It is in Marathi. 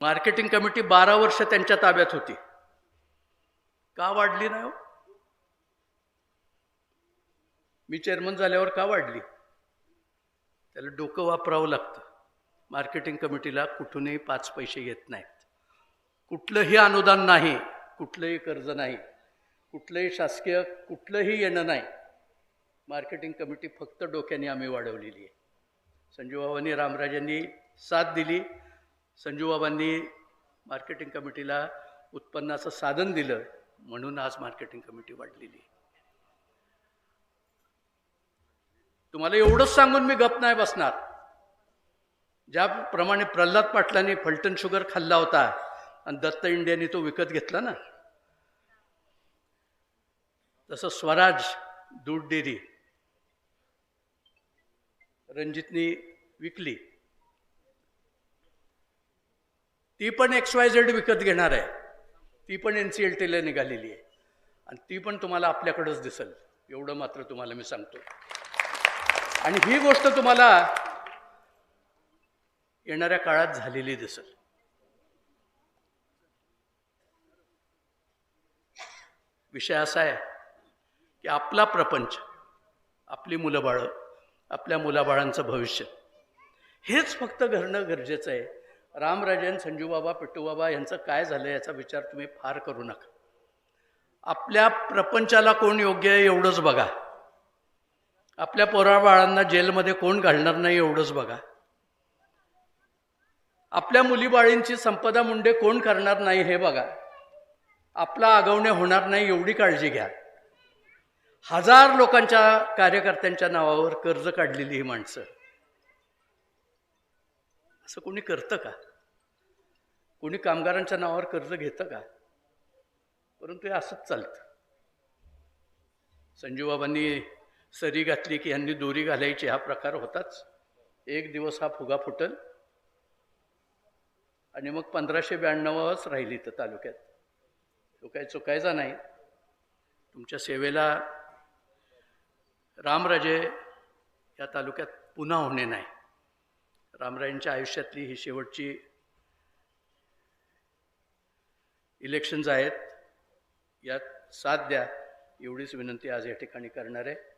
मार्केटिंग कमिटी 12 वर्ष त्यांच्या ताब्यात होती. का वाढली नाही हो? मी चेअरमन झाल्यावर का वाढली? त्याला डोकं वापरावं लागतं. मार्केटिंग कमिटीला कुठूनही 5 पैसे येत नाहीत. कुठलंही अनुदान नाही, कुठलंही कर्ज नाही, कुठलंही शासकीय कुठलंही येणं नाही. मार्केटिंग कमिटी फक्त डोक्याने आम्ही वाढवलेली आहे. संजूबाबांनी, रामराजांनी साथ दिली. संजूबाबांनी मार्केटिंग कमिटीला उत्पन्नाचं साधन दिलं, म्हणून आज मार्केटिंग कमिटी वाढलेली आहे. तुम्हाला एवढंच सांगून मी गप नाही बसणार. ज्याप्रमाणे प्रल्हाद पाटलांनी फलटण शुगर खाल्ला होता आणि दत्त इंडियाने तो विकत घेतला ना, तसं स्वराज दूध डेअरी रणजितनी विकली. ती पण XYZ विकत घेणार आहे. ती पण NCLTला निघालेली आहे आणि ती पण तुम्हाला आपल्याकडेच दिसेल, एवढं मात्र तुम्हाला मी सांगतो. आणि ही गोष्ट तुम्हाला येणाऱ्या काळात झालेली दिसेल. विषय असा आहे की आपला प्रपंच, आपली मुलंबाळं, आपल्या मुलाबाळांचं भविष्य हेच फक्त घडणं गरजेचं आहे. रामराजन, संजूबाबा, पिट्टूबाबा यांचं काय झालं याचा विचार तुम्ही फार करू नका. आपल्या प्रपंचाला कोण योग्य आहे एवढंच बघा. आपल्या पोराबाळांना जेलमध्ये कोण घालणार नाही एवढंच बघा. आपल्या मुलीबाळींची संपदा मुंडे कोण करणार नाही हे बघा. आपला आगवणे होणार नाही एवढी काळजी घ्या. 1000 लोकांच्या कार्यकर्त्यांच्या नावावर कर्ज काढलेली ही माणसं, असं कोणी करतं का? कोणी कामगारांच्या नावावर कर्ज घेतं का? परंतु हे असंच चालतं. संजूबाबांनी सरी घातली की ह्यांनी दोरी घालायची, हा प्रकार होताच. एक दिवस हा फुगा फुटल आणि मग 1592च राहिली तर तालुक्यात. तो काय चुकायचा नाही. तुमच्या सेवेला रामराजे या तालुक्यात पुन्हा होणे नाही. रामराजांच्या आयुष्यातली ही शेवटची इलेक्शन्स आहेत. यात साथ द्या एवढीच विनंती आज या ठिकाणी करणार आहे.